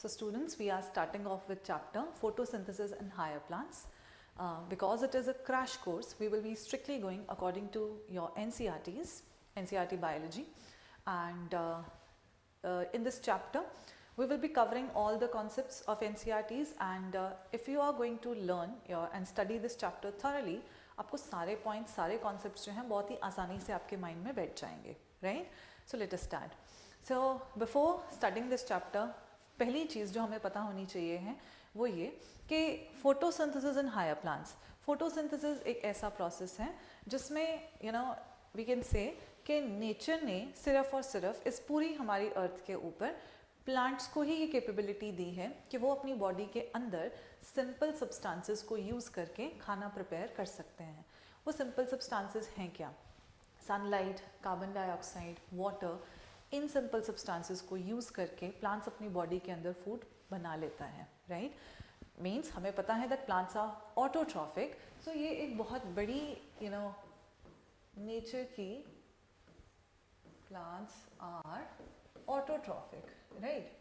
So students, we are starting off with chapter photosynthesis in higher plants. Because it is a crash course, we will be strictly going according to your NCERTs, NCERT biology, and in this chapter we will be covering all the concepts of NCERTs, and if you are going to learn and study this chapter thoroughly, आपको सारे points, सारे concepts जो हैं बहुत ही आसानी से आपके mind में बैठ जाएंगे, right? So let us start. So before studying this chapter, पहली चीज़ जो हमें पता होनी चाहिए है वो ये कि photosynthesis in higher plants, photosynthesis एक ऐसा प्रोसेस है जिसमें वी कैन से कि नेचर ने सिर्फ और सिर्फ इस पूरी हमारी अर्थ के ऊपर प्लांट्स को ही ये कैपेबिलिटी दी है कि वो अपनी बॉडी के अंदर सिंपल सब्सटेंसेस को यूज़ करके खाना प्रिपेयर कर सकते हैं. वो सिंपल सब्सटेंसेस हैं क्या? Sunlight, carbon dioxide, water, in simple substances को यूज़ करके प्लांट्स अपनी बॉडी के अंदर फूड बना लेता है, राइट? मीन्स हमें पता है दैट प्लांट्स आर ऑटोट्रॉफिक. सो ये एक बहुत बड़ी नेचर की प्लांट्स आर ऑटोट्रॉफिक, राइट?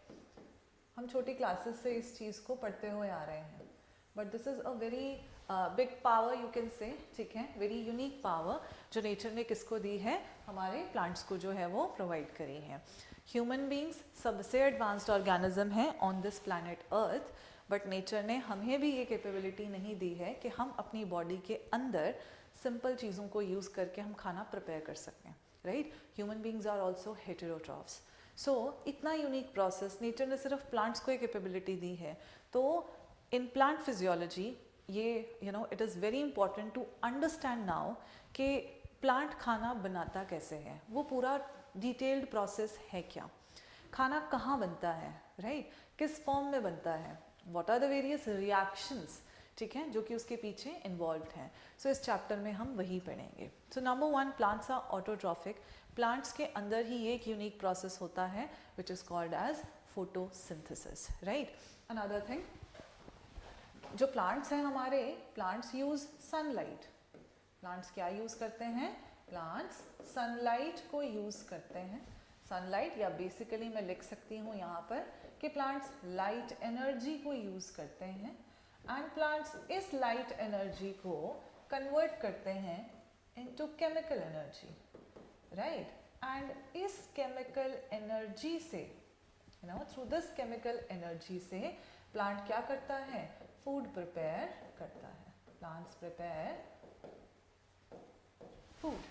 हम छोटी क्लासेस से इस चीज़ को पढ़ते हुए आ रहे हैं, but this is a very big power you can say, ठीक है, वेरी यूनिक पावर जो नेचर ने किसको दी है? हमारे प्लांट्स को जो है वो प्रोवाइड करी है. ह्यूमन बींग्स सबसे एडवांस्ड ऑर्गेनिज्म है on this planet earth, but nature ने हमें भी ये कैपेबिलिटी नहीं दी है कि हम अपनी बॉडी के अंदर सिंपल चीज़ों को यूज़ करके हम खाना प्रिपेयर कर सकें, right? Human beings are also heterotrophs. So इतना यूनिक प्रोसेस नेचर ने सिर्फ प्लांट्स को ये कैपेबिलिटी दी है. तो इन प्लांट फिजियोलॉजी ये it is very important to understand now कि प्लांट खाना बनाता कैसे है, वो पूरा डिटेल्ड प्रोसेस है क्या, खाना कहाँ बनता है, राइट? किस फॉर्म में बनता है, what are the various reactions, ठीक है, जो कि उसके पीछे इन्वॉल्व हैं. सो इस चैप्टर में हम वही पढ़ेंगे. So number 1, plants are autotrophic. Plants के अंदर ही एक यूनिक प्रोसेस होता है which is called as photosynthesis, right? Another thing, जो प्लांट्स हैं हमारे, प्लांट्स यूज़ सनलाइट. प्लांट्स क्या यूज़ करते हैं? प्लांट्स सनलाइट को यूज़ करते हैं. सनलाइट, या बेसिकली मैं लिख सकती हूँ यहाँ पर कि प्लांट्स लाइट एनर्जी को यूज़ करते हैं, एंड प्लांट्स इस लाइट एनर्जी को कन्वर्ट करते हैं into chemical energy, right? And इस केमिकल एनर्जी से थ्रू दिस केमिकल एनर्जी से प्लांट क्या करता है? फूड प्रिपेयर करता है. Plants prepare food,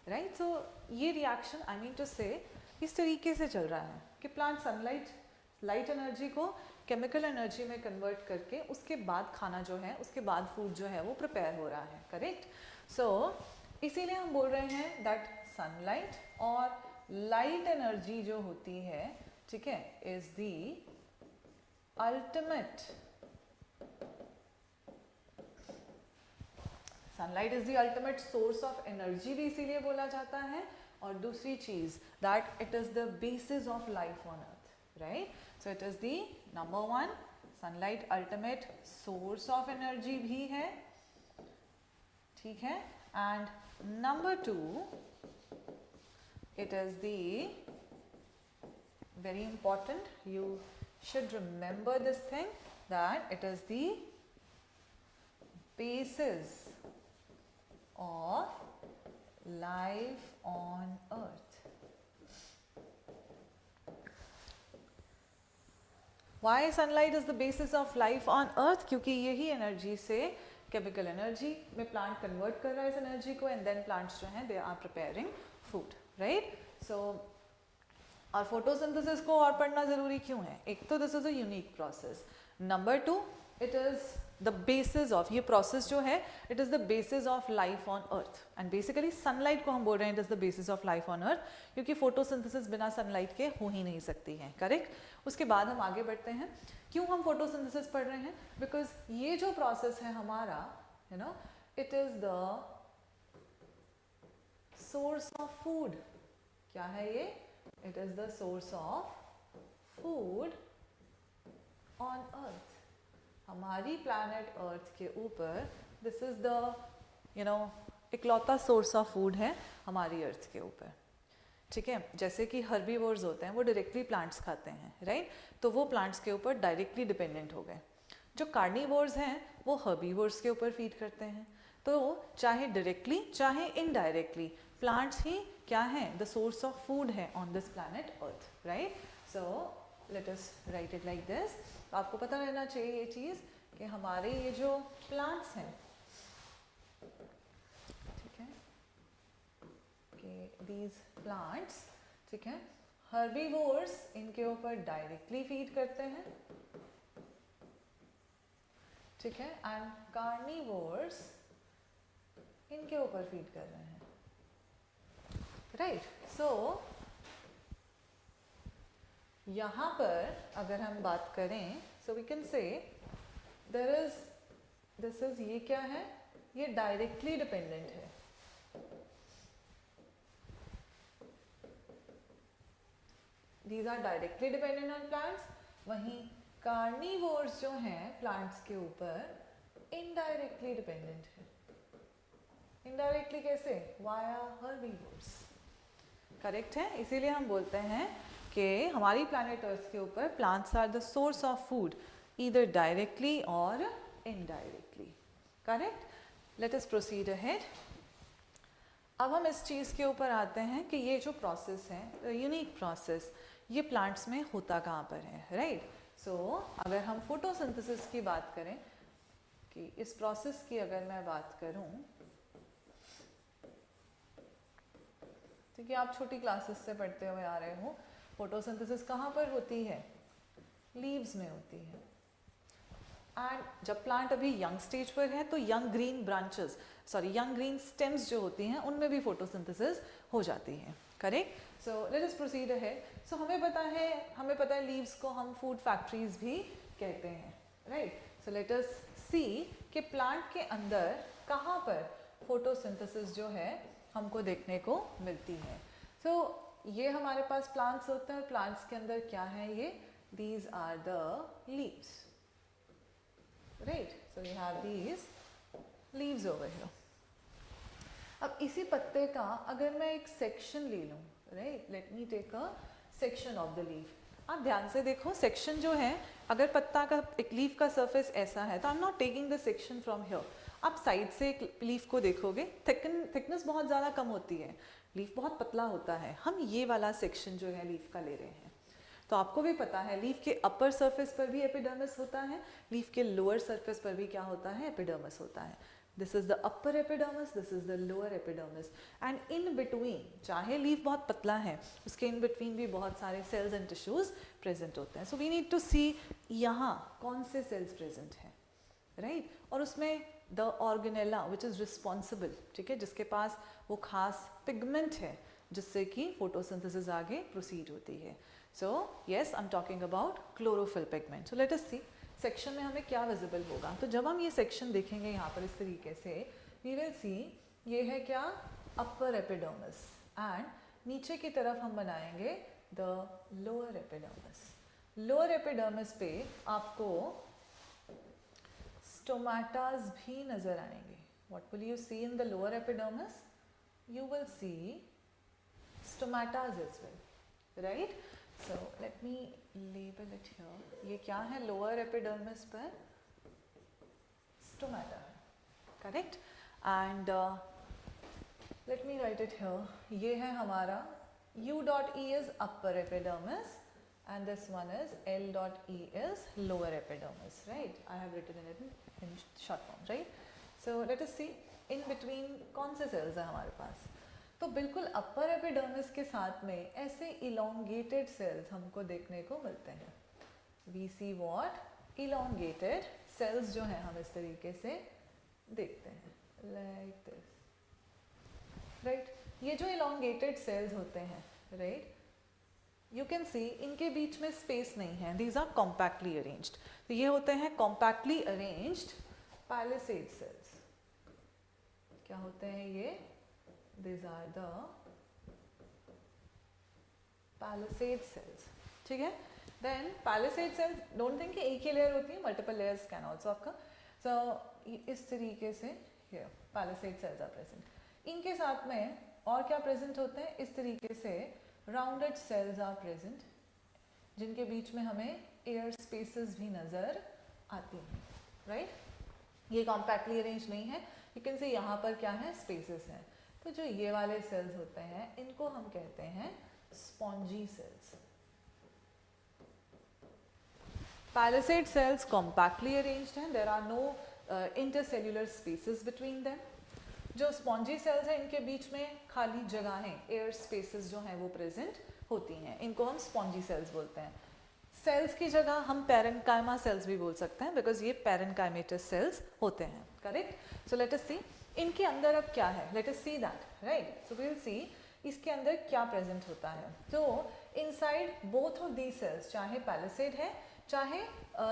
right? So ये रिएक्शन आई मीन टू से इस तरीके से चल रहा है कि प्लांट सनलाइट, लाइट एनर्जी को केमिकल एनर्जी में कन्वर्ट करके उसके बाद खाना जो है, उसके बाद फूड जो है वो प्रिपेयर हो रहा है, करेक्ट? सो इसीलिए हम बोल रहे हैं दैट सनलाइट और लाइट एनर्जी जो होती है, ठीक है, is the ultimate, sunlight is the ultimate source of energy भी इसीलिए बोला जाता है. और दूसरी चीज that it is the basis of life on earth, right? So it is the number 1, sunlight ultimate source of energy भी है, ठीक है. And number 2, it is the very important, you should remember this thing, that it is the basis of life on earth. Why sunlight is the basis of life on earth? क्योंकि यही energy से chemical energy में plant convert कर रहा है इस energy को, and then plants जो हैं they are preparing food, right? So और फोटोसिंथेसिस को और पढ़ना ज़रूरी क्यों है? एक तो this is a unique process. Number 2, it is the basis of, ये प्रोसेस जो है it is the basis of life on earth. And basically sunlight को हम बोल रहे हैं it is the basis of life on earth, क्योंकि photosynthesis बिना सनलाइट के हो ही नहीं सकती है, करेक्ट? उसके बाद हम आगे बढ़ते हैं. क्यों हम फोटोसिंथेसिस पढ़ रहे हैं? बिकॉज ये जो प्रोसेस है हमारा, it is the source of food. क्या है ये? It is the source of food on earth. हमारी प्लैनेट अर्थ के ऊपर दिस इज़ द इकलौता सोर्स ऑफ फूड है हमारी अर्थ के ऊपर. ठीक है, जैसे कि हर्बीवोर्स होते हैं वो डायरेक्टली प्लांट्स खाते हैं, राइट, तो वो प्लांट्स के ऊपर डायरेक्टली डिपेंडेंट हो गए। जो कार्निवोर्स हैं वो हर्बीवोर्स के ऊपर फीड करते हैं। तो चाहे डायरेक्टली चाहे इनडायरेक्टली प्लांट्स ही क्या है, द सोर्स ऑफ फूड है on this planet earth, right. So let us right it like this. आपको पता रहना चाहिए ये चीज़ कि हमारे ये जो प्लांट्स हैं, ठीक है, कि दीज प्लांट्स, ठीक है, हर्बीवोर्स इनके ऊपर डायरेक्टली फीड करते हैं, ठीक है, एंड कार्निवोर्स इनके ऊपर फीड कर रहे हैं, राइट। सो यहाँ पर अगर हम बात करें, so we can say there is, this is, ये क्या है, ये डायरेक्टली डिपेंडेंट है, these are directly dependent on plants. वहीं कार्निवोर्स जो हैं प्लांट्स के ऊपर इनडायरेक्टली डिपेंडेंट है। इनडायरेक्टली कैसे, वाया हर्बीवोर्स, करेक्ट है। इसीलिए हम बोलते हैं कि हमारी प्लैनेट अर्थ के ऊपर plants are the source of food, either directly और indirectly, correct. Let us proceed ahead. अब हम इस चीज़ के ऊपर आते हैं कि ये जो प्रोसेस है, यूनिक प्रोसेस, ये प्लांट्स में होता कहाँ पर है, राइट। सो अगर हम फोटोसिंथेसिस की बात करें, कि इस प्रोसेस की अगर मैं बात करूं, ठीक है, आप छोटी क्लासेस से पढ़ते हुए आ रहे हो, फोटोसिंथेसिस कहाँ पर होती है, लीव्स में होती है। एंड जब प्लांट अभी यंग स्टेज पर है तो young green branches, sorry young green stems जो होती हैं उनमें भी फोटोसिंथेसिस हो जाती है, correct. So let us proceed ahead. So हमें पता है लीव्स को हम फूड फैक्ट्रीज भी कहते हैं, राइट। सो लेट अस सी कि प्लांट के अंदर कहाँ पर फोटोसिंथेसिस जो है हमको देखने को मिलती है। सो ये हमारे पास प्लांट्स होते हैं, प्लांट्स के अंदर क्या है, ये these are the leaves, right. So we have these leaves over here. अब इसी पत्ते का अगर मैं एक सेक्शन ले लूँ, right, let me take a section of the leaf. आप ध्यान से देखो, सेक्शन जो है, अगर पत्ता का एक लीफ का सरफेस ऐसा है तो I am not taking the section from here. आप साइड से एक लीफ को देखोगे, थिकनेस बहुत ज़्यादा कम होती है, लीफ बहुत पतला होता है, हम ये वाला सेक्शन जो है लीफ का ले रहे हैं। तो आपको भी पता है लीफ के अपर सरफेस पर भी एपिडर्मिस होता है, लीफ के लोअर सरफेस पर भी क्या होता है, एपिडर्मिस होता है। This is the upper epidermis, this is the lower epidermis, and in between, चाहे लीफ बहुत पतला है, उसके इन बिटवीन भी बहुत सारे सेल्स एंड टिश्यूज प्रेजेंट होते हैं। सो वी नीड टू सी यहाँ कौन से सेल्स प्रेजेंट हैं, राइट, और उसमें द ऑर्गेनेला विच इज़ रिस्पॉन्सिबल, ठीक है, जिसके पास वो खास पिगमेंट है जिससे कि फोटोसिंथेसिस आगे प्रोसीड होती है। So yes, I am talking about chlorophyll pigment. So let us see section में हमें क्या विजिबल होगा। तो जब हम ये सेक्शन देखेंगे यहाँ पर इस तरीके से, वी विल सी ये है क्या, अपर एपिडर्मिस, एंड नीचे की तरफ हम बनाएंगे the lower epidermis. Lower epidermis पे आपको स्टोमाटास भी नजर आएंगे। What will you see in the lower epidermis? You will see stomatas as well, right? So let me label it here. ये क्या है, lower epidermis पर stomata है, correct? And let me write it here. ये है हमारा U dot E is upper epidermis, and this one is L dot E is lower epidermis, right? I have written it in short form, right? So let us see in between कौन से cells हैं हमारे पास। तो बिल्कुल अपर epidermis के साथ में ऐसे इलोंगेटेड सेल्स हमको देखने को मिलते हैं। We see what, elongated cells जो हैं हम इस तरीके से देखते हैं, लाइक दिस, राइट। ये जो इलोंगेटेड सेल्स होते हैं, राइट, यू कैन सी इनके बीच में स्पेस नहीं है, दीज आर कॉम्पैक्टली अरेंज्ड। तो ये होते हैं कॉम्पैक्टली अरेंज्ड पैलिसेड सेल्स। क्या होते हैं ये, these are the palisade cells, ठीक है। then palisade cells don't think कि एक ही लेयर होती है, multiple layers can also occur। so इस तरीके से here palisade cells are present। इनके साथ में और क्या प्रेजेंट होते हैं, इस तरीके से राउंडेड सेल्स आर प्रेजेंट, जिनके बीच में हमें एयर स्पेसेस भी नज़र आती हैं, राइट? ये कॉम्पैक्टली अरेंज नहीं है, यू कैन से यहाँ पर क्या है, स्पेसेस हैं। तो जो ये वाले सेल्स होते हैं इनको हम कहते हैं spongy cells. Palisade cells compactly arranged हैं, there are no intercellular spaces between them. जो स्पॉन्जी सेल्स हैं इनके बीच में खाली जगहें, एयर स्पेसेस जो हैं वो प्रेजेंट होती हैं, इनको हम स्पॉन्जी सेल्स बोलते हैं। सेल्स की जगह हम पैरेन्काइमा सेल्स भी बोल सकते हैं, बिकॉज ये पैरेन्काइमेटस सेल्स होते हैं, करेक्ट? सो लेट अस सी इनके अंदर अब क्या है, let us see that, right? So we will see इसके अंदर क्या प्रेजेंट होता है। तो inside both of the cells, चाहे पैलिसेड है चाहे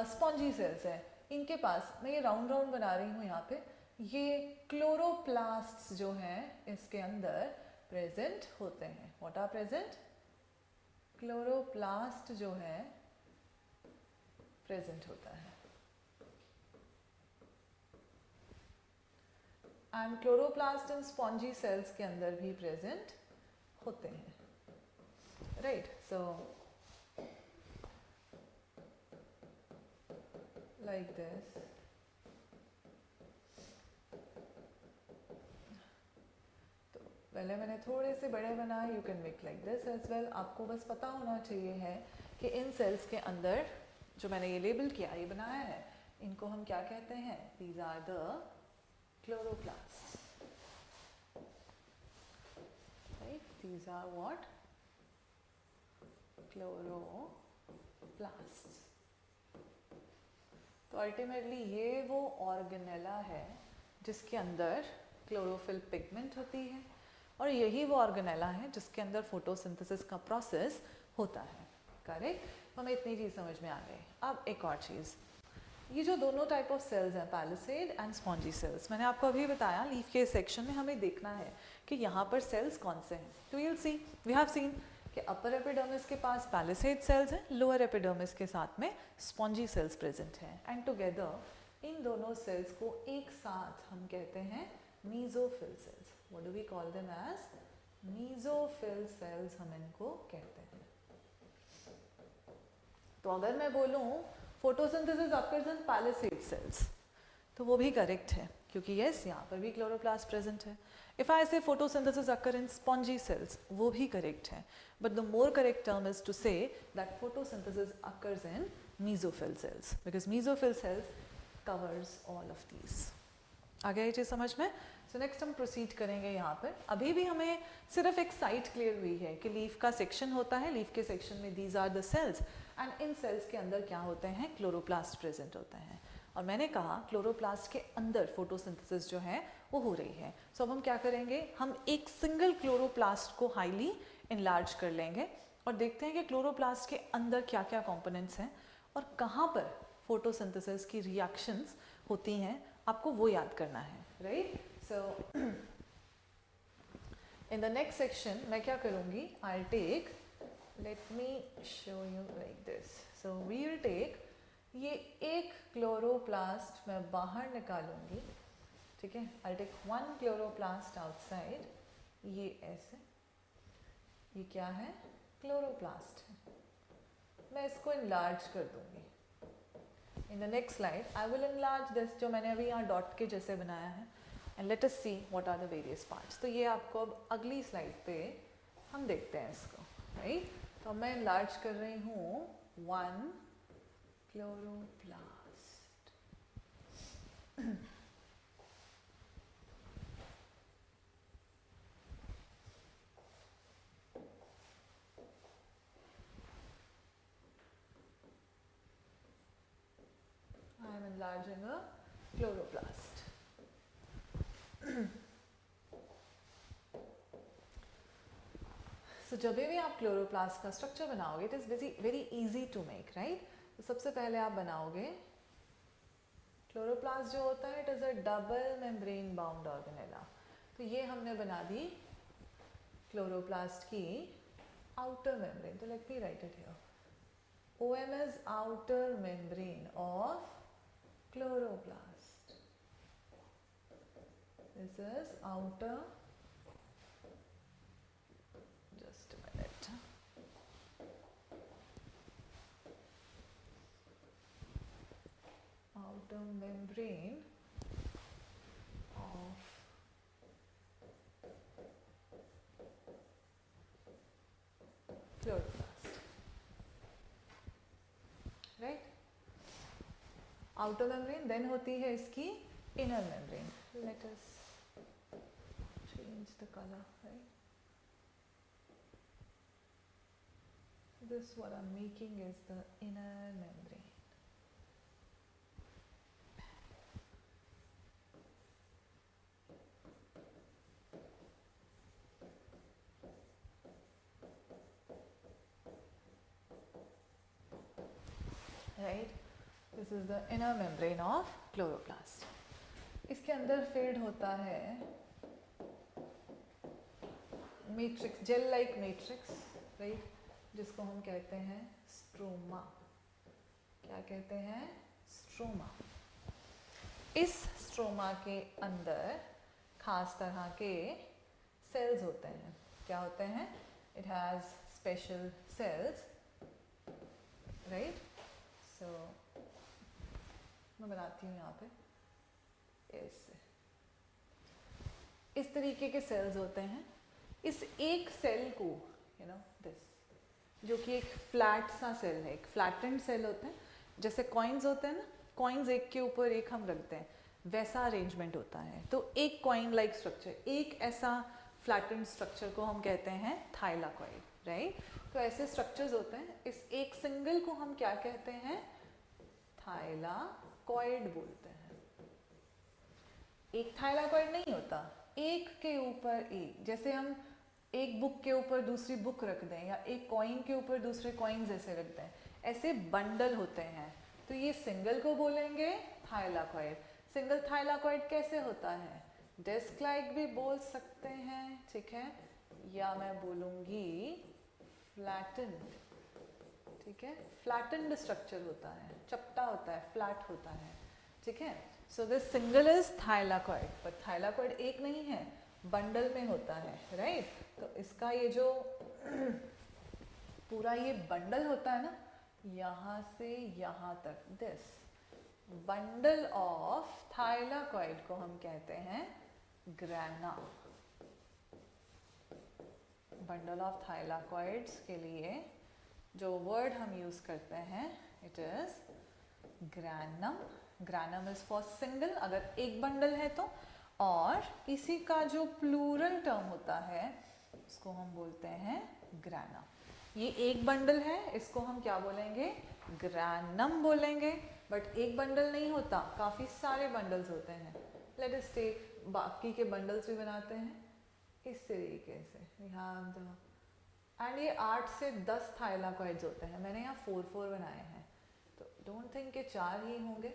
स्पॉन्जी सेल्स है, इनके पास, मैं ये राउंड राउंड बना रही हूँ यहाँ पे, ये क्लोरोप्लास्ट्स जो हैं इसके अंदर प्रेजेंट होते हैं। What are present? क्लोरोप्लास्ट जो है प्रेजेंट होता है, and chloroplast in spongy cells के अंदर भी प्रेजेंट होते हैं, राइट? सो लाइक दिस, तो पहले मैंने थोड़े से बड़े बनाए, you can make like this as well. आपको बस पता होना चाहिए है कि इन सेल्स के अंदर जो मैंने ये लेबल किया, ये बनाया है, इनको हम क्या कहते हैं? These are the chloroplast, right? These are what? Chloroplast. तो अल्टीमेटली ये वो ऑर्गेनेला है जिसके अंदर क्लोरोफिल पिगमेंट होती है, और यही वो ऑर्गेनेला है जिसके अंदर फोटोसिंथेसिस का प्रोसेस होता है, करेक्ट? हमें इतनी चीज़ समझ में आ गई। अब एक और चीज़, ये जो दोनों टाइप ऑफ सेल्स हैं, पैलिसेड एंड स्पॉन्जी सेल्स, मैंने आपको अभी बताया लीफ के सेक्शन में हमें देखना है कि यहाँ पर सेल्स कौन से हैं। तो we'll see, we have seen कि अपर एपिडर्मिस के पास पैलिसेड सेल्स हैं, लोअर एपिडर्मिस के साथ में स्पॉन्जी सेल्स प्रेजेंट हैं, एंड टुगेदर इन दोनों सेल्स को एक साथ हम कहते हैं mesophyll cells. What do we call them as? Mesophyll cells हम इनको कहते हैं। तो अगर मैं बोलूँ photosynthesis occurs in palisade cells, तो वो भी करेक्ट है, क्योंकि यस यहाँ पर भी क्लोरोप्लास्ट प्रेजेंट है। If I say photosynthesis occur in spongy cells, वो भी करेक्ट है, but the more correct term is to say that photosynthesis occurs in mesophyll cells, because mesophyll cells covers all of these. आ गया ये चीज़ समझ में? So next हम proceed करेंगे यहाँ पर। अभी भी हमें सिर्फ एक साइट क्लियर हुई है कि लीफ का सेक्शन होता है, लीफ के सेक्शन में these are the cells, and इन सेल्स के अंदर क्या होते हैं? क्लोरोप्लास्ट प्रेजेंट होते हैं। और मैंने कहा क्लोरोप्लास्ट के अंदर फोटोसिंथेसिस जो है वो हो रही है। सो अब हम क्या करेंगे, हम एक सिंगल क्लोरोप्लास्ट को हाईली इनलार्ज कर लेंगे और देखते हैं कि क्लोरोप्लास्ट के अंदर क्या क्या कंपोनेंट्स हैं और कहाँ पर फोटोसिंथेसिस की रिएक्शंस होती हैं, आपको वो याद करना है, right? So in the next section मैं क्या करूँगी, I take, let me show you like this. So we will take, ये एक क्लोरोप्लास्ट मैं बाहर निकालूंगी, ठीक है? I'll take one chloroplast outside, ये ऐसे, ये क्या है? क्लोरोप्लास्ट है। मैं इसको enlarge कर दूंगी। In the next slide, I will enlarge this, जो मैंने अभी यहाँ डॉट के जैसे बनाया है, and let us see what are the various parts. तो ये आपको अब अगली स्लाइड पे हम देखते हैं इसको, राइट? तो मैं enlarge कर रही हूँ one chloroplast. I am enlarging a chloroplast. So जब भी आप क्लोरोप्लास्ट का स्ट्रक्चर बनाओगे, it is very easy to make, right? तो सबसे पहले आप बनाओगे क्लोरोप्लास्ट जो होता है, it is a double membrane bound organelle. तो ये हमने बना दी क्लोरोप्लास्ट की आउटर मेम्ब्रेन। तो let me write it here, OM is outer membrane of chloroplast. This is outer, just a minute. outer membrane of chloroplast, right? outer membrane, then होती है इसकी inner membrane. Let us change the color, right? This what I'm making is the inner membrane. Right? This is the inner membrane of chloroplast. इसके अंदर field होता है matrix, gel like matrix, right, जिसको हम कहते हैं स्ट्रोमा. क्या कहते हैं? स्ट्रोमा. इस स्ट्रोमा के अंदर खास तरह के सेल्स होते हैं. क्या होते हैं? It has special cells, right. So मैं बनाती हूँ यहाँ पे ऐसे. इस तरीके के सेल्स होते हैं. इस एक सेल को दिस, जो कि एक फ्लैट सा सेल है, एक फ्लैटेंड सेल होते हैं, जैसे कॉइन्स होते हैं ना, कॉइन्स एक के ऊपर एक हम रखते हैं, वैसा अरेंजमेंट होता है. तो एक कॉइन लाइक स्ट्रक्चर, एक ऐसा फ्लैटेंड स्ट्रक्चर को हम कहते हैं थाइलाकॉइड, राइट. तो ऐसे स्ट्रक्चर्स होते हैं. इस एक सिंगल को हम क्या कहते हैं? थाइलाकॉइड बोलते हैं. एक थाइलाकॉइड नहीं होता, एक के ऊपर एक, जैसे हम एक बुक के ऊपर दूसरी बुक रख दें या एक कॉइन के ऊपर दूसरे कॉइन्स ऐसे रख दें, ऐसे बंडल होते हैं. तो ये सिंगल को बोलेंगे थाइलाकॉइड. सिंगल थाइलाकॉइड कैसे होता है? डिस्क लाइक भी बोल सकते हैं, ठीक है, या मैं बोलूँगी फ्लैटेंड, ठीक है. फ्लैटेंड स्ट्रक्चर होता है, चपटा होता है, फ्लैट होता है, ठीक है. So this single is thylakoid. पर थाइलाकॉइड एक नहीं है, बंडल में होता है, राइट. तो इसका ये जो पूरा ये बंडल होता है ना, यहाँ से यहाँ तक, दिस बंडल ऑफ थाइलाकॉइड को हम कहते हैं ग्राना. बंडल ऑफ थाइलाकॉइड्स के लिए जो वर्ड हम यूज करते हैं, it is granum. Granum is for single, अगर एक बंडल है तो. और इसी का जो प्लूरल टर्म होता है उसको हम बोलते हैं ग्राना. ये एक बंडल है, इसको हम क्या बोलेंगे? ग्रैनम बोलेंगे. बट एक बंडल नहीं होता, काफ़ी सारे बंडल्स होते हैं. लेट अस टेक, बाकी के बंडल्स भी बनाते हैं इस तरीके से. वी हैव द, एंड ये 8 से 10 थाइलाकॉइड्स होते हैं. मैंने यहाँ 4 बनाए हैं, तो डोंट थिंक के 4 ही होंगे.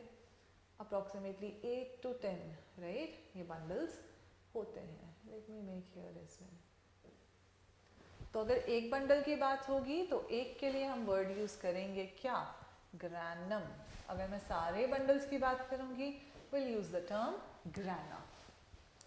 अप्रॉक्सीमेटली 8 to 10, राइट, ये बंडल्स होते हैं. Let me make here as well. तो अगर एक बंडल की बात होगी तो एक के लिए हम वर्ड यूज करेंगे क्या? ग्रैनम. अगर मैं सारे बंडल्स की बात करूंगी, will use the term grana.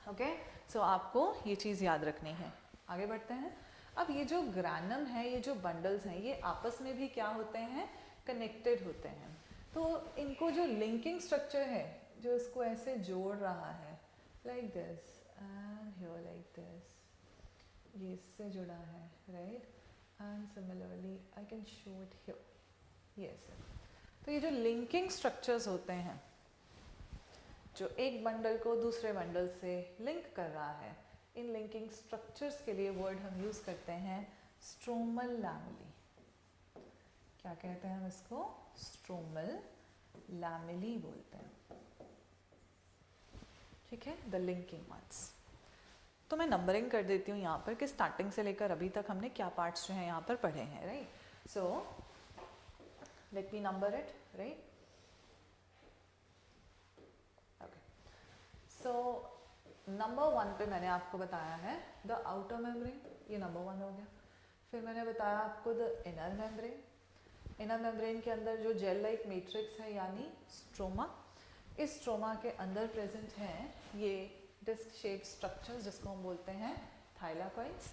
Okay, so आपको ये चीज़ याद रखनी है. आगे बढ़ते हैं. अब ये जो ग्रैनम है, ये जो बंडल्स हैं, ये आपस में भी क्या होते हैं? कनेक्टेड होते हैं. तो इनको जो लिंकिंग स्ट्रक्चर है, जो इसको ऐसे जोड़ रहा है, like this and here like this, ये इससे जुड़ा है, right. And similarly I can show it here. Yes. तो ये जो लिंकिंग स्ट्रक्चर्स होते हैं, जो एक बंडल को दूसरे बंडल से लिंक कर रहा है, इन लिंकिंग स्ट्रक्चर्स के लिए वर्ड हम यूज करते हैं स्ट्रोमल लैमेली. क्या कहते हैं हम इसको? स्ट्रोमल लैमेली बोलते हैं, ठीक है, द लिंकिंग वंस. तो मैं नंबरिंग कर देती हूँ यहाँ पर कि स्टार्टिंग से लेकर अभी तक हमने क्या पार्ट्स जो हैं यहाँ पर पढ़े हैं, right. So let me number it, right. Okay, so number 1 पे मैंने आपको बताया है द आउटर मेम्ब्रेन, ये नंबर 1 हो गया. फिर मैंने बताया आपको the inner membrane. Inner membrane के अंदर जो जेल लाइक मैट्रिक्स है, यानी स्ट्रोमा. इस स्ट्रोमा के अंदर प्रेजेंट हैं ये डिस्क शेप स्ट्रक्चर्स, जिसको हम बोलते हैं थाइलाकॉइड्स.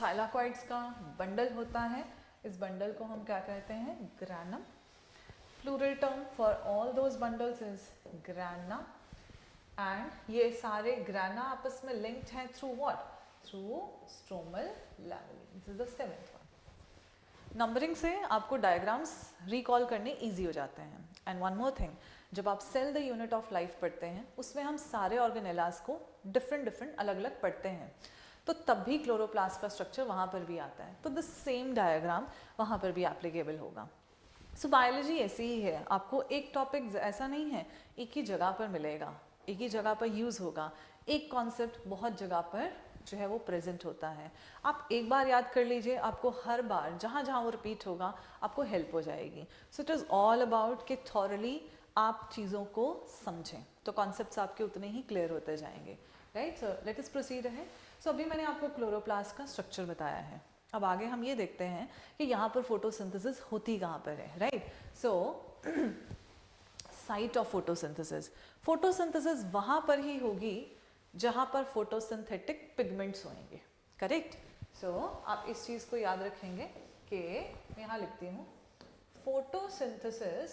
थाइलाकॉइड्स का बंडल होता है, इस बंडल को हम क्या कहते हैं? Granum. Plural term for all those bundles is grana, and ये सारे ग्राना आपस में लिंक्ड हैं through what? Through stromal lamellae. This is the 7th one. Numbering से आपको डायग्राम्स रिकॉल करने ईजी हो जाते हैं. एंड वन मोर थिंग, जब आप cell the unit of life पढ़ते हैं उसमें हम सारे ऑर्गेनेलास को डिफरेंट अलग अलग पढ़ते हैं, तो तब भी क्लोरोप्लास्ट का स्ट्रक्चर वहाँ पर भी आता है, तो द सेम डायग्राम वहाँ पर भी एप्लीकेबल होगा. सो बायोलॉजी ऐसी ही है, आपको एक टॉपिक ऐसा नहीं है एक ही जगह पर मिलेगा, एक ही जगह पर यूज़ होगा, एक कॉन्सेप्ट बहुत जगह पर जो है वो प्रेजेंट होता है. आप एक बार याद कर लीजिए, आपको हर बार जहाँ जहाँ वो रिपीट होगा आपको हेल्प हो जाएगी. So it is all about कि थॉरली आप चीज़ों को समझें, तो कॉन्सेप्ट्स आपके उतने ही क्लियर होते जाएंगे. Right, so let us proceed ahead. So अभी मैंने आपको क्लोरोप्लास्ट का स्ट्रक्चर बताया है. अब आगे हम ये देखते हैं कि यहाँ पर फोटोसिंथेसिस होती कहाँ पर है. Right, so site of photosynthesis. Photosynthesis वहाँ पर ही होगी जहाँ पर फोटोसिंथेटिक पिगमेंट्स होंगे. करेक्ट. सो आप इस चीज़ को याद रखेंगे कि यहाँ लिखती हूँ, फोटोसिंथेसिस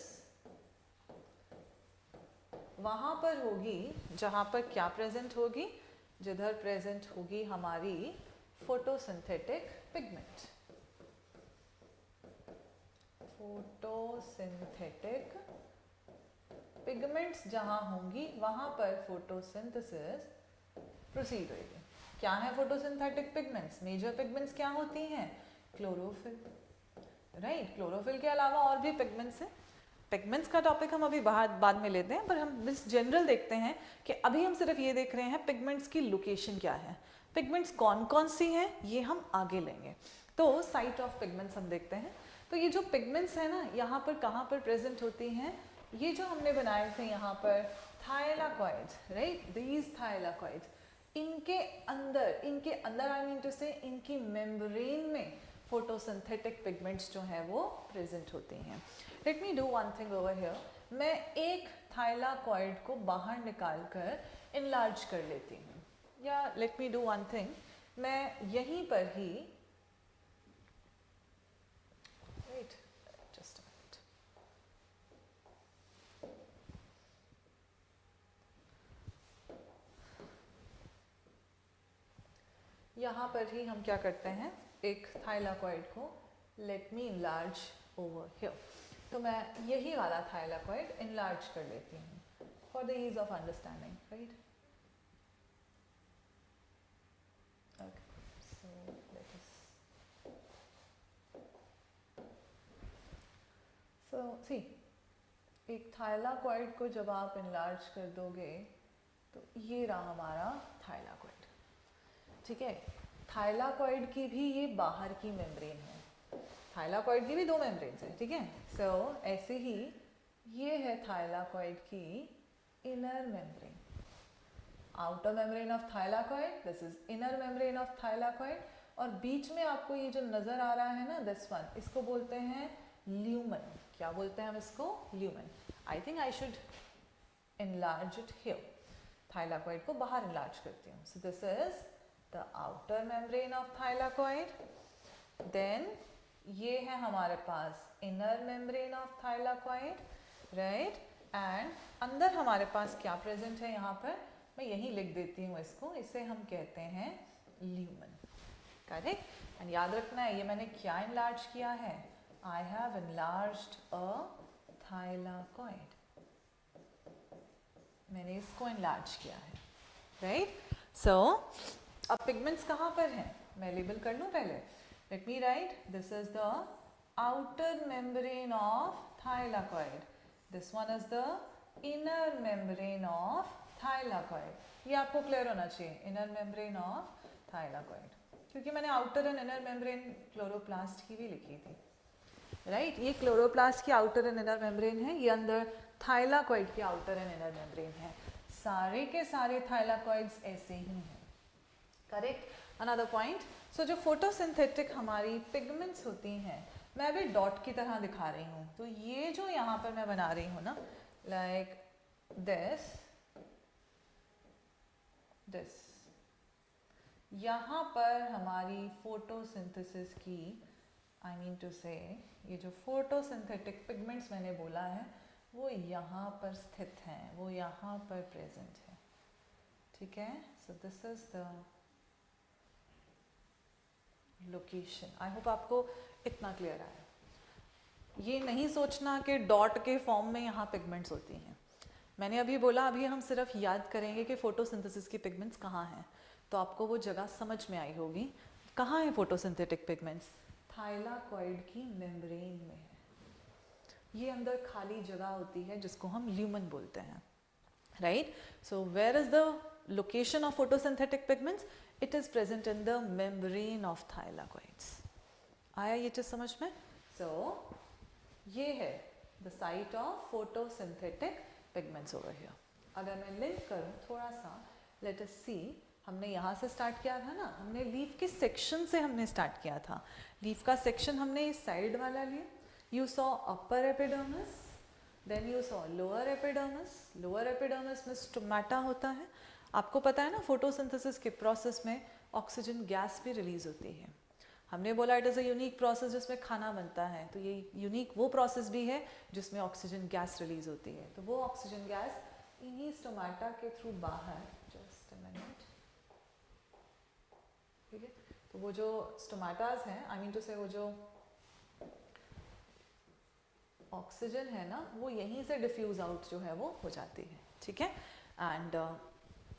वहाँ पर होगी जहाँ पर क्या प्रेजेंट होगी? जिधर प्रेजेंट होगी हमारी फोटोसिंथेटिक पिगमेंट. फोटोसिंथेटिक पिगमेंट्स जहाँ होंगी वहाँ पर फोटोसिंथेसिस प्रोसीड होगी. क्या है फोटोसिंथेटिक पिगमेंट्स? मेजर पिगमेंट्स क्या होती हैं? क्लोरोफिल. राइट, क्लोरोफिल के अलावा और भी पिगमेंट्स हैं. पिगमेंट्स का टॉपिक हम अभी बाद में लेते हैं, पर हम इस जनरल देखते हैं कि अभी हम सिर्फ ये देख रहे हैं पिगमेंट्स की लोकेशन क्या है, पिगमेंट्स कौन कौन सी हैं ये हम आगे लेंगे. तो साइट ऑफ पिगमेंट्स हम देखते हैं. तो ये जो पिगमेंट्स है ना, यहाँ पर कहाँ पर प्रेजेंट होती हैं? ये जो हमने बनाए थे यहाँ पर थायलाकॉइड्स. राइट, दीज थायलाकॉइड्स, इनके अंदर आई मीन टू से इनकी मेम्ब्रेन में फोटोसिंथेटिक पिगमेंट्स जो हैं वो प्रेजेंट होती हैं. Let me do one thing over here. मैं एक थायलाकॉइड को बाहर निकाल कर इनलार्ज कर लेती हूँ, या let me do one thing, मैं यहीं पर ही वेट जस्ट अ मिनट, यहाँ पर ही हम क्या करते हैं, एक थायलाकॉइड को let me enlarge over here. तो मैं यही वाला थायलाकॉइड इनलार्ज कर लेती हूँ for the ease of understanding. Right, okay. So let us see, एक थायलाकॉइड को जब आप इनलार्ज कर दोगे तो ये रहा हमारा थायलाकॉइड. ठीक है, थायलाकॉइड की भी ये बाहर की मेम्ब्रेन है, थायलाकॉइड की भी दो मेम्ब्रेन्स हैं. ठीक है, सो ऐसे ही ये है थायलाकॉइड की inner membrane. Outer membrane of thylakoid, this is inner membrane of thylakoid. और बीच में आपको ये जो नजर आ रहा है ना, दिस वन, इसको बोलते हैं ल्यूमन. क्या बोलते हैं हम इसको? Lumen. I think I should enlarge it here. Thylakoid को बाहर इनलार्ज करती हूँ. So this is the outer membrane of thylakoid. Then ये है हमारे पास inner membrane of thylakoid. Right, and अंदर हमारे पास क्या प्रेजेंट है? यहाँ पर मैं यही लिख देती हूँ इसको, इसे हम कहते हैं ल्यूमन. करेक्ट. एंड याद रखना है, ये मैंने क्या इनलार्ज किया है? I have enlarged a thylakoid. मैंने इसको इनलार्ज किया है. राइट, सो अब पिगमेंट्स कहाँ पर हैं? मैं लेबल कर लूँ पहले. Let me write, this is the outer membrane of thylakoid. This one is the inner membrane of thylakoid. ये आपको क्लियर होना चाहिए, inner membrane of thylakoid. क्योंकि मैंने outer and inner membrane chloroplast की भी लिखी थी. राइट, ये क्लोरोप्लास्ट की outer and inner membrane है, ये अंदर थायलाकॉइड की outer and inner membrane है. सारे के सारे थायलाकॉइड्स ऐसे ही हैं. करेक्ट. अनदर पॉइंट, सो जो फोटोसिंथेटिक हमारी पिगमेंट्स होती हैं, मैं अभी डॉट की तरह दिखा रही हूँ. तो ये जो यहाँ पर मैं बना रही हूँ ना, लाइक दिस, यहाँ पर हमारी फोटोसिंथेसिस की आई मीन टू से ये जो फोटोसिंथेटिक पिगमेंट्स मैंने बोला है वो यहाँ पर स्थित हैं, वो यहाँ पर प्रेजेंट है, ठीक है। सो this is the location. I hope आपको इतना क्लियर आया। ये नहीं सोचना कि डॉट के फॉर्म में यहाँ पिगमेंट्स होती हैं। मैंने अभी बोला, अभी हम सिर्फ याद करेंगे कि फोटोसिंथेसिस की पिगमेंट्स कहाँ हैं, तो आपको वो जगह समझ में आई होगी। कहाँ है फोटोसिंथेटिक पिगमेंट्स? थाइलाकॉइड की मेम्ब्रेन में है। ये अंदर खाली जगह होती है जिसको हम ल्यूमन बोलते हैं, right. So where is the location of photosynthetic pigments? It is present in the membrane of thylakoids. आया ये चीज समझ में? सो ये है the site of photosynthetic pigments over here. अगर मैं लिंक करूं थोड़ा सा, लेट अस सी, हमने यहाँ से स्टार्ट किया था ना, हमने लीफ के सेक्शन से हमने स्टार्ट किया था। लीफ का सेक्शन हमने इस साइड वाला लिया। You saw upper epidermis, then you saw lower epidermis. Lower epidermis में स्टोमेटा होता है। आपको पता है ना, फोटोसिंथेसिस के प्रोसेस में ऑक्सीजन गैस भी रिलीज होती है। हमने बोला it is a unique process जिसमें खाना बनता है, तो ये यूनिक वो प्रोसेस भी है जिसमें ऑक्सीजन गैस रिलीज होती है। तो वो ऑक्सीजन गैस इन्हीं स्टोमेटा के थ्रू बाहर, जस्ट अ मिनट, ठीक है। तो वो जो स्टोमेटास हैं, आई मीन टू से वो जो ऑक्सीजन है ना, वो यहीं से डिफ्यूज आउट जो है वो हो जाती है, ठीक है। And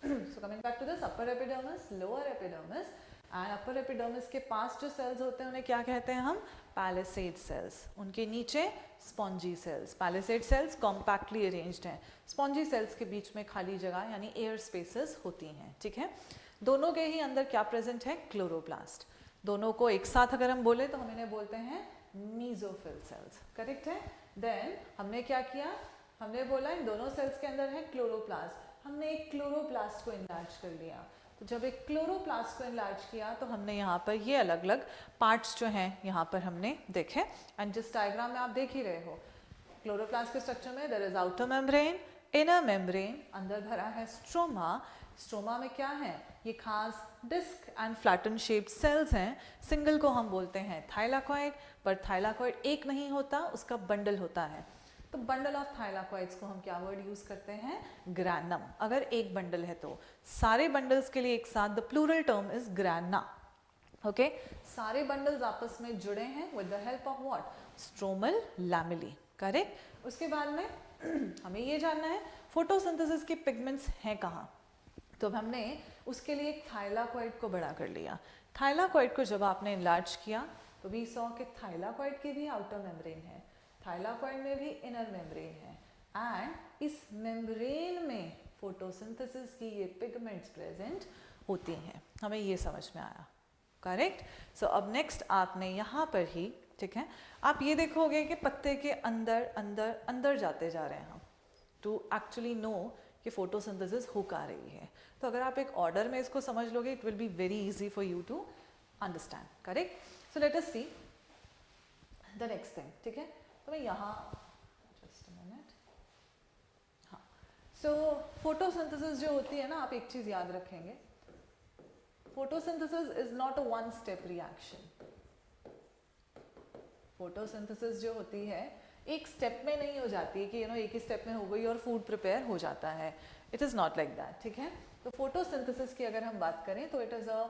so coming back to this, upper epidermis, lower epidermis, and upper epidermis के पास जो सेल्स होते हैं उन्हें क्या कहते हैं हम? Palisade cells. उनके नीचे spongy cells. Palisade cells compactly arranged हैं। स्पॉन्जी सेल्स के बीच में खाली जगह यानी एयर स्पेसेस होती हैं, ठीक है। दोनों के ही अंदर क्या प्रेजेंट है? क्लोरोप्लास्ट। दोनों को एक साथ अगर हम बोले तो हम इन्हें बोलते हैं मीजोफिल सेल्स, करेक्ट है। देन हमने क्या किया? हमने बोला इन दोनों सेल्स के अंदर है क्लोरोप्लास्ट। हमने एक क्लोरोप्लास्ट को इनलार्ज कर लिया। तो जब एक क्लोरोप्लास्ट को इनलार्ज किया तो हमने यहाँ पर ये अलग अलग पार्ट्स जो हैं यहाँ पर हमने देखे। एंड जिस डायग्राम में आप देख ही रहे हो, क्लोरोप्लास्ट के स्ट्रक्चर में there is outer membrane, inner membrane, अंदर भरा है स्ट्रोमा। स्ट्रोमा में क्या है? ये खास disc and flatten shaped cells हैं। सिंगल को हम बोलते हैं थाइलाकॉइड, पर थाइलाकॉइड एक नहीं होता, उसका बंडल होता है। तो बंडल ऑफ थाइलाकॉइड्स को हम क्या वर्ड यूज करते हैं? ग्रैनम। अगर एक बंडल है तो सारे बंडल्स के लिए एक साथ the plural term is grana, okay. सारे बंडल्स आपस में जुड़े हैं with the help of what? Stromal lamellae, correct. उसके बाद में हमें ये जानना है फोटोसिंथेसिस के पिगमेंट्स हैं कहाँ। तो हमने उसके लिए एक थाइलाकॉइड को बड़ा कर लिया। थाइलाकॉइड को जब आपने इनलार्ज किया तो वी सॉ कि थाइलाकॉइड की भी आउटर मेम्ब्रेन है, थाइलाकॉइड में भी इनर मेम्ब्रेन है, एंड इस मेम्ब्रेन में फोटोसिंथेसिस की ये पिगमेंट्स प्रेजेंट होती हैं। हमें ये समझ में आया, करेक्ट। सो अब नेक्स्ट आपने यहाँ पर ही, ठीक है, आप ये देखोगे कि पत्ते के अंदर अंदर अंदर जाते जा रहे हैं हम टू एक्चुअली नो कि फोटोसिंथेसिस हो का रही है। तो अगर आप एक ऑर्डर में इसको समझ लोगे, it will be very easy for you to understand, correct. So let us see the next thing, ठीक है। तो मैं यहाँ जस्ट अ मिनट, हाँ। सो फोटोसिंथेसिस जो होती है ना, आप एक चीज याद रखेंगे, photosynthesis is not a one step reaction. Photosynthesis जो होती है एक स्टेप में नहीं हो जाती है कि एक ही स्टेप में हो गई और फूड प्रिपेयर हो जाता है। It is not like that, ठीक है। तो फोटोसिंथेसिस की अगर हम बात करें तो इट इज़ अ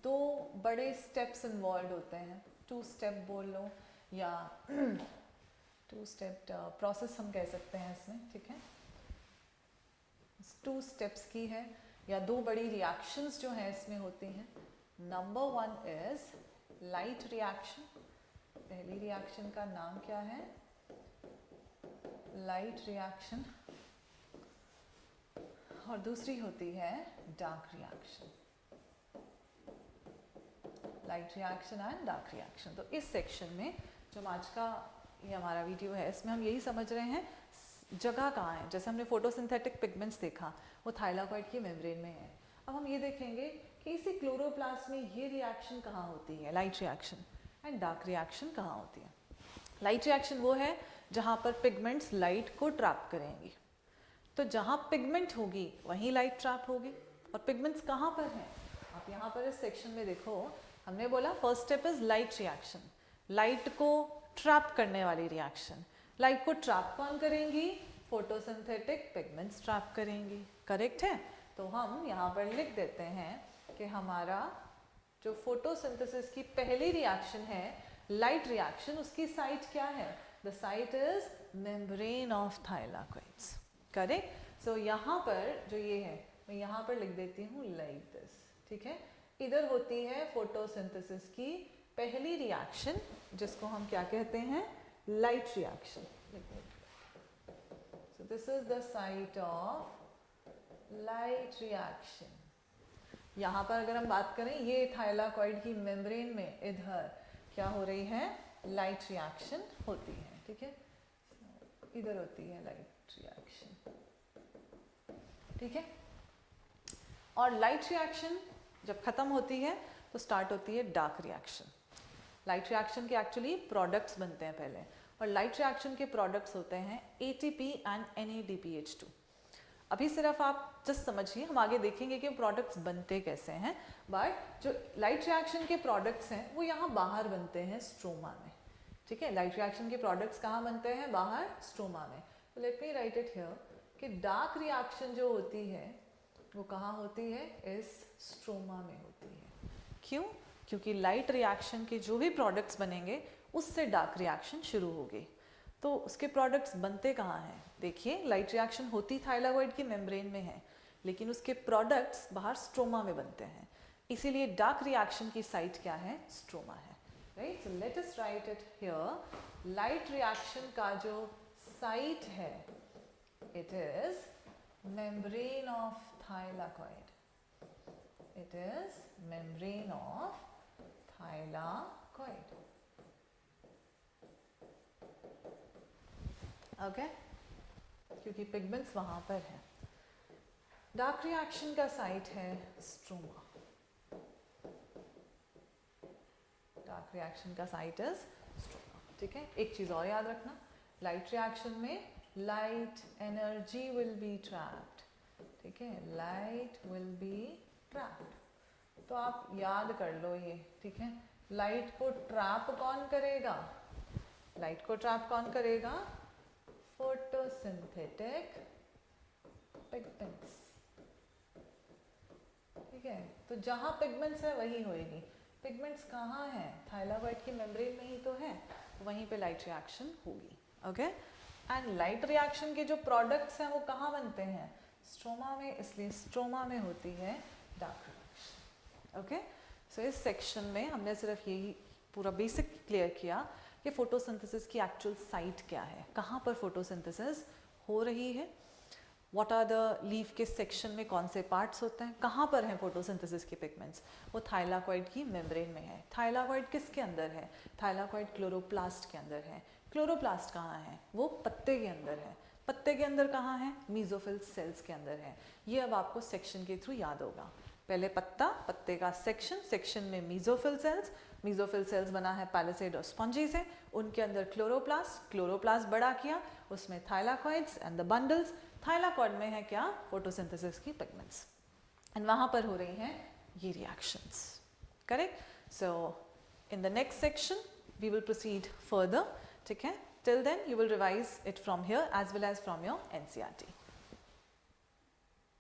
2 बड़े स्टेप्स इन्वॉल्व होते हैं। 2 स्टेप बोल लो या 2 स्टेप प्रोसेस हम कह सकते हैं इसमें, ठीक है। 2 स्टेप्स की है या 2 बड़ी रिएक्शंस जो हैं इसमें होती हैं। Number 1 is light reaction. पहली रिएक्शन का नाम क्या है? Light reaction. और दूसरी होती है dark reaction. Light reaction and dark reaction. तो इस सेक्शन में जो आज का ये हमारा वीडियो है, इसमें हम यही समझ रहे हैं जगह कहाँ है। जैसे हमने फोटोसिंथेटिक पिगमेंट्स देखा, वो थाइलाकॉइड की मेम्ब्रेन में है। अब हम ये देखेंगे कि इसी क्लोरोप्लास्ट में ये रिएक्शन कहाँ होती है, light reaction, and dark reaction कहाँ होती है। लाइट रिएक्शन वो है जहाँ पर पिगमेंट्स लाइट को ट्रैप करेंगी। तो जहाँ पिगमेंट होगी वहीं लाइट ट्रैप होगी। और पिगमेंट्स कहाँ पर हैं? आप यहाँ पर इस सेक्शन में देखो, हमने बोला first step is light reaction. Light को ट्रैप करने वाली रिएक्शन। लाइट को ट्रैप कौन करेंगी? फोटोसिंथेटिक पिगमेंट्स ट्रैप करेंगी, करेक्ट है। तो हम यहाँ पर लिख देते हैं कि हमारा जो फोटोसिंथेसिस की पहली रिएक्शन है लाइट रिएक्शन, उसकी साइट क्या है? The site is membrane of thylakoids, correct. So यहाँ पर जो ये है मैं यहाँ पर लिख देती हूँ लाइक दिस, ठीक है। इधर होती है फोटोसिंथेसिस की पहली रिएक्शन जिसको हम क्या कहते हैं? Light reaction. So this is the site of light reaction. यहाँ पर अगर हम बात करें ये थाइलाकॉइड की मेम्ब्रेन में इधर क्या हो रही है? लाइट रिएक्शन होती है, ठीक है। इधर होती है लाइट रिएक्शन, ठीक है। और लाइट रिएक्शन जब खत्म होती है तो स्टार्ट होती है डार्क रिएक्शन। लाइट रिएक्शन के एक्चुअली प्रोडक्ट्स बनते हैं पहले, और लाइट रिएक्शन के प्रोडक्ट्स होते हैं ATP एंड NADPH2। अभी सिर्फ आप जस्ट समझिए, हम आगे देखेंगे कि प्रोडक्ट्स बनते कैसे हैं, बट जो लाइट रिएक्शन के प्रोडक्ट्स हैं वो यहाँ बाहर बनते हैं स्ट्रोमा में, ठीक है। लाइट रिएक्शन के प्रोडक्ट्स कहाँ बनते हैं? बाहर स्ट्रोमा में। तो let me write it here कि डार्क रिएक्शन जो होती है वो कहाँ होती है? इस स्ट्रोमा में होती है। क्यों? क्योंकि लाइट रिएक्शन के जो भी प्रोडक्ट्स बनेंगे उससे डार्क रिएक्शन शुरू होगी। तो उसके प्रोडक्ट्स बनते कहाँ हैं? देखिए, लाइट रिएक्शन होती थाइलाकॉइड की मेम्ब्रेन में है, लेकिन उसके प्रोडक्ट्स बाहर स्ट्रोमा में बनते हैं। इसीलिए डार्क रिएक्शन की साइट क्या है? स्ट्रोमा है, right. So let us right it here. Light reaction का जो साइट है it is membrane of thylakoid. It is membrane of thylakoid. Okay? क्योंकि पिगमेंट्स वहां पर है। डार्क रिएक्शन का साइट है स्ट्रोमा। डार्क रिएक्शन का साइट इज स्ट्रोमा, ठीक है। एक चीज और याद रखना, लाइट रिएक्शन में light energy will be trapped, ठीक है। Light will be trapped. तो आप याद कर लो ये, ठीक है। लाइट को ट्रैप कौन करेगा? लाइट को ट्रैप कौन करेगा? फोटोसिंथेटिक पिगमेंट्स, ठीक है। तो जहां पिगमेंट्स है वही होएगी। पिगमेंट्स कहाँ हैं? थाइलाकॉइड की मेम्ब्रेन में ही तो है, वहीं पे लाइट रिएक्शन होगी, ओके। एंड लाइट रिएक्शन के जो प्रोडक्ट्स हैं वो कहाँ बनते हैं? स्ट्रोमा में, इसलिए स्ट्रोमा में होती है डार्क रिएक्शन, ओके। सो इस सेक्शन में हमने सिर्फ यही पूरा बेसिक क्लियर किया कि फोटोसिंथेसिस की एक्चुअल साइट क्या है, कहाँ पर फोटोसिंथेसिस हो रही है, व्हाट आर द लीफ के सेक्शन में कौन से पार्ट्स होते हैं, कहाँ पर हैं फोटोसिंथेसिस के पिगमेंट्स। वो थाइलाकॉइड की मेम्ब्रेन में है। थाइलाकॉइड किसके अंदर है? थाइलाकॉइड क्लोरोप्लास्ट के अंदर है। क्लोरोप्लास्ट कहाँ है? वो पत्ते के अंदर है। पत्ते के अंदर कहाँ है? मीजोफिल सेल्स के अंदर है। ये अब आपको सेक्शन के थ्रू याद होगा। पहले पत्ता, पत्ते का सेक्शन, सेक्शन में मीजोफिल सेल्स, मीजोफिल सेल्स बना है पैलिसेड और स्पॉन्जी से, उनके अंदर क्लोरोप्लास्ट, क्लोरोप्लास्ट बड़ा किया, उसमें thylakoids and the bundles. Thylakoid में है क्या? फोटोसिंथेसिस की पिगमेंट्स, एंड वहाँ पर हो रही हैं ये reactions, correct. So in the next section we will proceed further, ठीक है। Till then, you will revise it from here as well as from your NCERT.